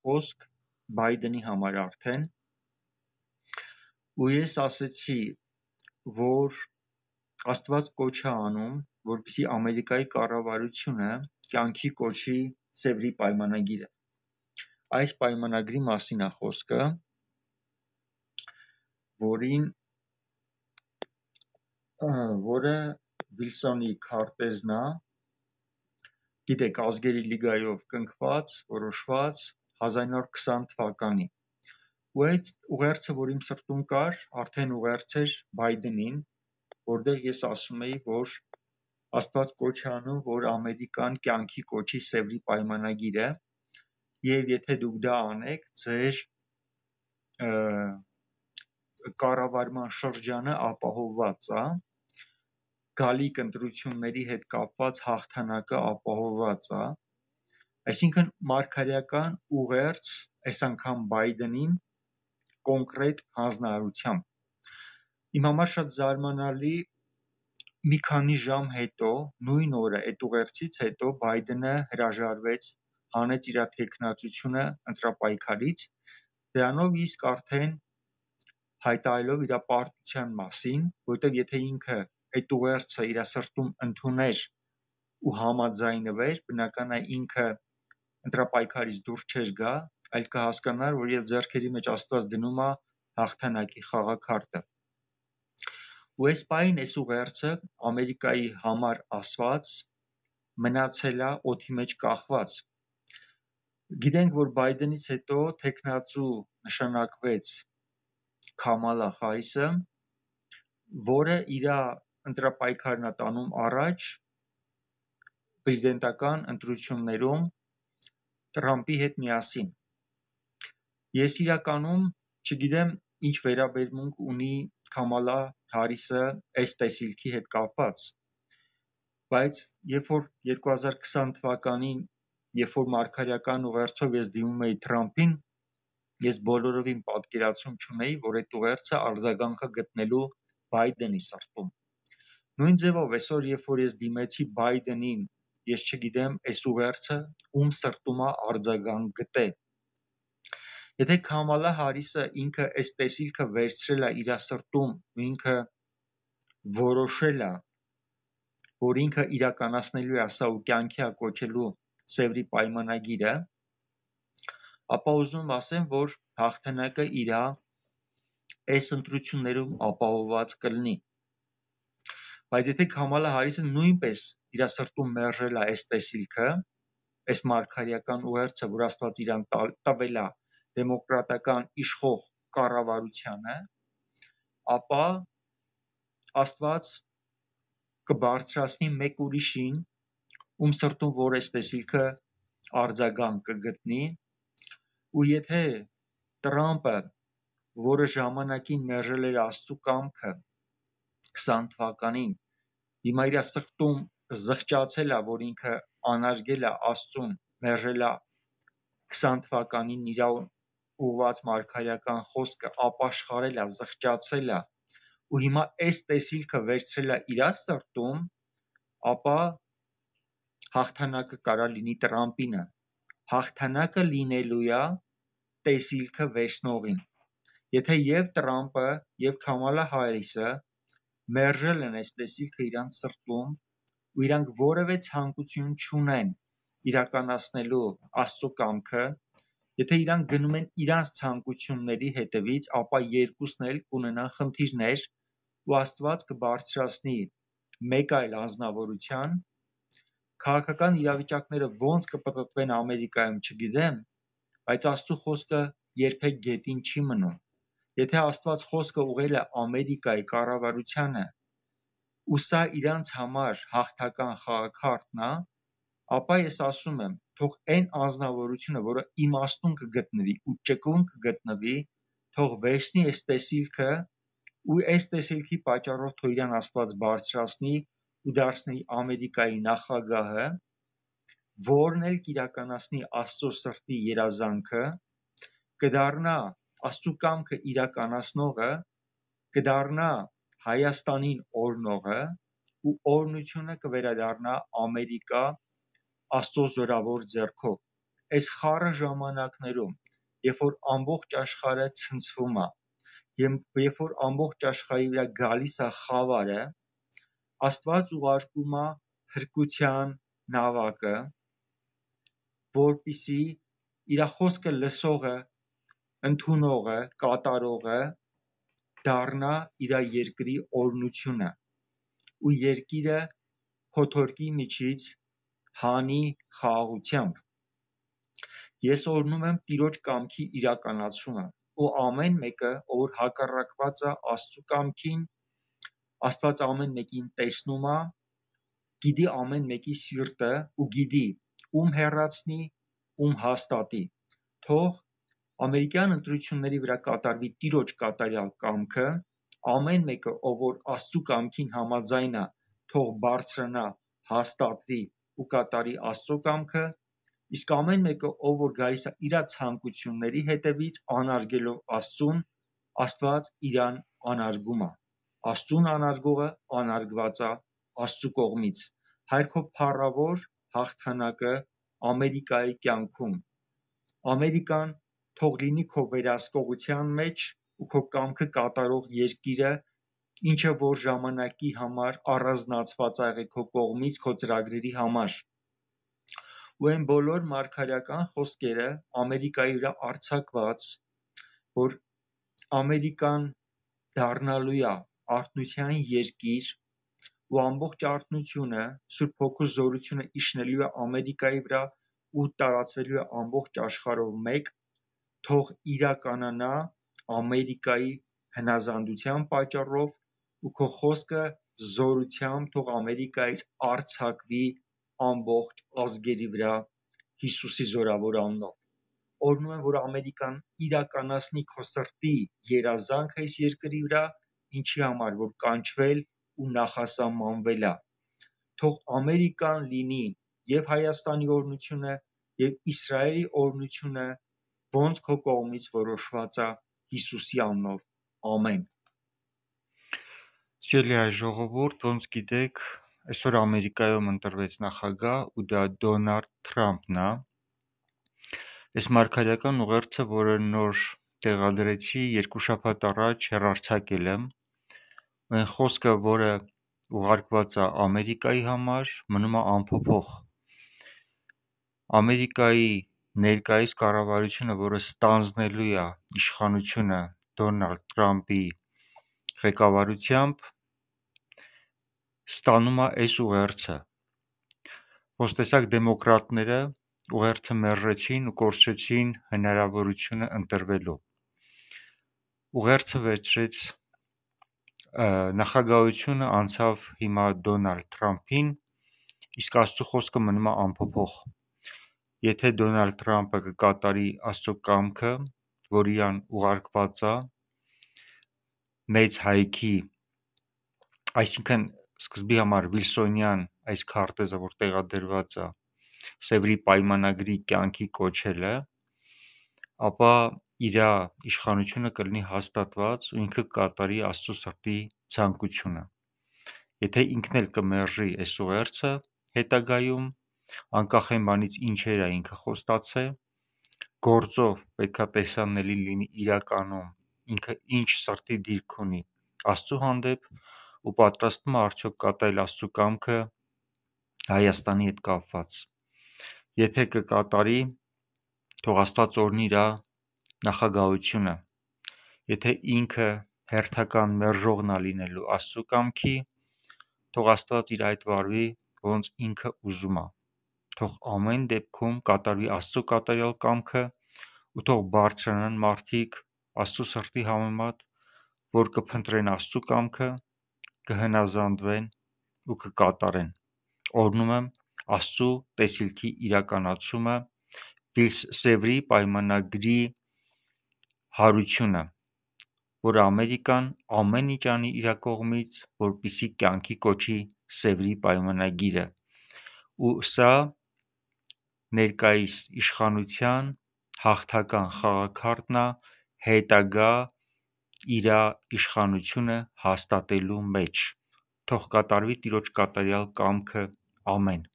խոսք Բայդենի համար արդեն, ու ես ասեցի, որ Աստված կոչ է անում, որպեսզի Ամերիկայի կառավարությունը կյանքի կոչի Սևրի պայմանագիրը։ Այս պայմանագրի մասին է խոսքը, որը Վիլսոնի քարտեզն է, գիտեք, ազգերի լիգայով կնքված, որոշված 1920 թվականի։ Ու այդ ուղերձը, որ իմ սրտում կար, արդեն ուղերձ էր Բայդենին, որտեղ ես ասում էի, որ Աստված կոչ է անում, որ Ամերիկան կյանքի կոչի Սևրի պայմանագիրը, եւ եթե դուք դա անեք, ձեր կառավարման շրջանը ապահովված է, գալիք ընտրությունների հետ կապված հաղթանակը ապահովված է, այսինքն մարգարեական ուղերձ այս անգամ Բայդենին կոնկրետ հանձնարարությամբ։ Իմ համար շատ զարմանալի, մի քանի ժամ հետո, նույն օրը այդ ուղերձից հետո Բայդենը հրաժարվեց, հանեց իր թեկնածությունը ընտրապայքարից, դրանով իսկ արդեն հայտարարելով իր պարտության մասին, որտեղ եթե ինքը այդ ուղերձը իր սրտում ընդուներ ու համաձայնվեր, բնական է ինքը ընտրապայքարից դուրս չէր գա, այլ կհասկանար, որ իր ձեռքերի մեջ Աստված դնում է հաղթանակի խաղաքարտը։ Ու այս պահին այս ուղերձը Ամերիկայի համար ասված մնացել է օդի մեջ կախված։ Գիտենք, որ Բայդենից հետո թեկնածու նշանակվեց Քամալա Հարիսը, որը իր ընտրապայքարն է տանում առաջ պրեզիդենտական ընտրություններում Տրամպի հետ միասին։ Ես իրականում չգիտեմ ինչ վերաբերմունք ունի Քամալա Հարիսը այս տեսիլքի հետ կապված, բայց երբ որ 2020 թվականին, երբ որ մարգարեական ուղերձով ես դիմում էի Տրամպին, ես բոլորովին պատկերացում չունեի, որ այդ ուղերձը արձագանք է գտնելու Բայդենի սրտում։ Նույն ձևով այսօր, երբ որ ես դիմեցի Բայդենին, ես չգիտեմ այս ուղերձը ում սրտում է արձագանք գտե։ Եթե Քամալա Հարիսը ինքը այս տեսիլքը վերցրել է իր սրտում ու ինքը որոշել է, որ ինքը իրականացնելու է սա ու կյանքի է կոչելու Սևրի պայմանագիրը, ապա ուզում եմ ասեմ, որ հաղթանակը իր այս ընտրություններում ապահովված կլինի։ Բայց եթե Քամալա Հարիսը նույնպես իր սրտում մերժել է այս տեսիլքը, այս մարգարեական ուղերձը, որ Աստված իրան տվել է դեմոկրատական իշխող կառավարությանը, ապա Աստված կբարձրացնի մեկ ուրիշին, ում սրտում որ այս տեսիլքը արձագանք կգտնի, ու եթե Տրամպը, որը ժամանակին մերժել էր Աստծո կամքը 20 թվականին, հիմա իր սրտում զղջացել է, որ ինքը անարգել է Աստծուն, մերժել է 20 թվականին իր ուղված մարգարեական խոսքը, ապաշխարել է, զղջացել է, ու հիմա այս տեսիլքը վերցրել է իր սրտում, ապա հաղթանակը կարա լինի Տրամպինը, հաղթանակը լինելու է տեսիլքը վերցնողին։ Եթե և Տրամպը, և Քամալա Հարիսը մերժել են այս տեսիլքը իրանց սրտում ու իրանք որևէ ցանկություն չունեն իրականացնելու Աստծո կամքը, եթե իրանք գնում են իրանց ցանկությունների հետևից, ապա երկուսն էլ կունենան խնդիրներ ու Աստված կբարձրացնի մեկ այլ անձնավորության, քաղաքական իրավիճակները ոնց կպտտվեն Ամերիկայում չգիտեմ, բայց Աստծո խոսքը երբեք գետին չի մնում։ Եթե Աստված խոսքը ուղղել է Ամերիկայի կառավարությանը, ու սա իրանց համար հաղթական խաղաքարտն է, ապա ես ասում եմ, թող այն անձնավորությունը, որը իմաստուն կգտնվի ու ճկուն կգտնվի, թող վերցնի այս տեսիլքը ու այս տեսիլքի պատճառով թող իրան Աստված բարձրացնի ու դարձնի Ամերիկայի նախագահը, որն էլ կիրականացնի Աստծո սրտի երազանքը, կդառնա Աստծո կամքը իրականացնողը, կդառնա Հայաստանին օրհնողը ու օրհնությունը կվերադառնա Ամերիկա Աստծո զորավոր ձեռքով։ այս խառը ժամանակներում, երբ որ ամբողջ աշխարհը ցնցվում է, երբ որ ամբողջ աշխարհի վրա գալիս է խավարը, Աստված ուղարկում է փրկության նավակը, որպիսի իր խոսքը լսողը, ընդունողը, կատարողը դառնա իր երկրի օրհնությունը ու երկիրը փոթորկի միջից հանի խաղաղությամբ։ Ես օրհնում եմ Տիրոջ կամքի իրականացումը ու ամեն մեկը, ով հակառակված է Աստծո կամքին, Աստված ամեն մեկին տեսնում է, գիտի ամեն մեկի սիրտը ու գիտի ում հեռացնի, ում հաստատի։ Թող ամերիկյան ընտրությունների վրա կատարվի Տիրոջ կատարյալ կամքը, ամեն մեկը, ով որ Աստծո կամքին համաձայն է, թող բարձրանա, հաստատվի ու կատարի Աստծո կամքը, իսկ ամեն մեկը, ով որ գալիս է իր ցանկությունների հետևից, անարգելով Աստծուն, Աստված իրան անարգում է։ Աստծուն անարգողը անարգված է Աստծո կողմից։ Հայր քո փառավոր հաղթանակը Ամերիկայի կյանքում։ Ամերիկան թող լինի քո վերահսկողության մեջ ու քո կամքը կատարող երկիրը, ինչը որ ժամանակի համար առանձնացված է եղել քո կողմից քո ծրագրերի համար։ Ու այն բոլոր մարգարեական խոսքերը Ամերիկայի վրա արձակված, որ Ամերիկան դառնալու է արթնության երկիր ու ամբողջ արթնությունը, Սուրբ Հոգու զորությունը իջնելու է Ամերիկայի վրա ու տարածվելու է ամբողջ աշխարհով մեկ, թող իրականանա Ամերիկայի հնազանդության պատճառով ու քո խոսքը զորությամբ թող Ամերիկայից արձակվի ամբողջ ազգերի վրա Հիսուսի զորավոր անունով։ Օրհնում եմ, որ Ամերիկան իրականացնի քո սրտի երազանքը այս երկրի վրա, ինչի համար որ կանչվել ու նախասահմանվել է։ Թող Ամերիկան լինի եւ Հայաստանի օրհնությունը եւ Իսրայելի օրհնությունը, ոնց քո կողմից որոշված է Հիսուսի անունով։ Ամեն։ Սիրելի հայ ժողովուրդ, ոնց գիտեք, այսօր Ամերիկայում ընտրվեց նախագահ ու դա Դոնալդ Թրամփն է։ Այս մարգարեական ուղերձը, որը նոր տեղադրեցի, 2 շաբաթ առաջ հեռարձակել եմ։ Այն խոսքը, որը ուղարկված է Ամերիկայի համար, մնում է անփոփոխ։ Ամերիկայի ներկայիս կառավարությունը, որը ստանձնելու է իշխանությունը Դոնալդ Թրամփի ղեկավարությամբ, ստանում է այս ուղերձը։ Ոնց տեսակ դեմոկրատները ուղերձը մերժեցին ու կորցրեցին հնարավորությունը ընտրվելու։ Ուղերձը վերցրեց նախագահությունը անցավ հիմա Դոնալդ Թրամփին, իսկ Աստծո խոսքը մնում է անփոփոխ։ Եթե Դոնալդ Թրամփը կկատարի Աստծո կամքը, որ իրան ուղարկված է, մեծ հայքի, այսինքն սկզբի համար Վիլսոնյան այս քարտեզը, որ տեղադրված է, Սևրի պայմանագրի կյանքի կոչելը, ապա իր իշխանությունը կլինի հաստատված ու ինքը կկատարի Աստծո սրտի ցանկությունը։ Եթե ինքն էլ կմերժի այս ուղերձը հետագայում, անկախ այն բանից ինչեր է ինքը խոստացել, գործով պետքա տեսանելի լինի իրականում ինքը ինչ սրտի դիրք ունի Աստծո հանդեպ ու պատրաստվում է արդյոք կատարել Աստծո կամքը Հայաստանի հետ կապված։ Եթե կկատարի, թող Աստված օրհնի իր նախագահությունը։ Եթե ինքը հերթական մերժողն է լինելու Աստծո կամքի, թող Աստված իր այդ վարվի, ոնց ինքը ուզում է։ Թող ամեն դեպքում կատարվի Աստծո կատարյալ կամքը ու թող բարձրանան մարդիկ Աստծո սրտի համեմատ, որ կփնտրեն Աստծո կամքը, կհնազանդվեն ու կկատարեն։ Օրհնում եմ Աստծո տեսիլքի իրականացումը, Սևրի պայմանագրի հարությունը, որ Ամերիկան ամեն ինչ անի իր կողմից, որպեսզի կյանքի կոչի Սևրի պայմանագիրը։ Ու սա ներկայիս իշխանության հաղթական խաղաքարտն է հետագա իր իշխանությունը հաստատելու մեջ։ Թող կատարվի Տիրոջ կատարյալ կամքը։ Ամեն։